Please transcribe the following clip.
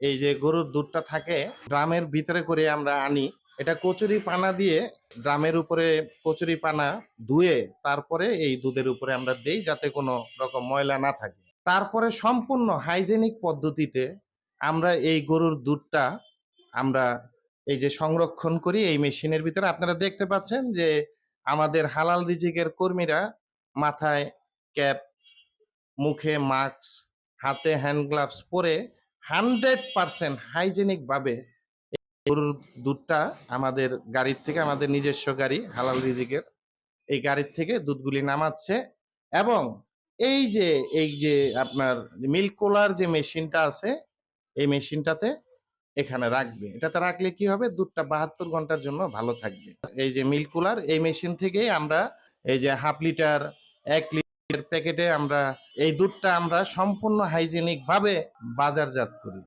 এই যে গরুর দুধটা থাকে ড্রামের ভিতরে করে আমরা আনি, এটা কচুরি পানা দিয়ে ড্রামের উপরে কচুরি পানা ধুয়ে তারপরে এই দুধের উপরে আমরা দেই যাতে কোনো রকম ময়লা না থাকে। তারপরে সম্পূর্ণ হাইজেনিক পদ্ধতিতে আমরা এই গরুর দুধটা আমরা এই যে সংরক্ষণ করি এই মেশিনের ভিতরে। আপনারা দেখতে পাচ্ছেন যে আমাদের হালাল রিজিকের কর্মীরা মাথায় ক্যাপ, মুখে মাস্ক, হাতে হ্যান্ড গ্লাভস পরে 100% হাইজেনিক ভাবে গরুর দুধটা আমাদের গাড়ির থেকে, আমাদের নিজস্ব গাড়ি হালাল রিজিকের, এই গাড়ির থেকে দুধগুলি নামাচ্ছে এবং এই যে আপনার মিল্ক কুলার যে মেশিনটা আছে এই মেশিনটাতে এখানে রাখবে। এটাতে রাখলে কি হবে, দুধটা 72 ঘন্টার জন্য ভালো থাকবে। এই যে মিল্ক কুলার এই মেশিন থেকেই আমরা এই যে হাফ লিটার, 1 লিটার প্যাকেটে আমরা এই দুধটা আমরা সম্পূর্ণ হাইজেনিক ভাবে বাজারজাত করি।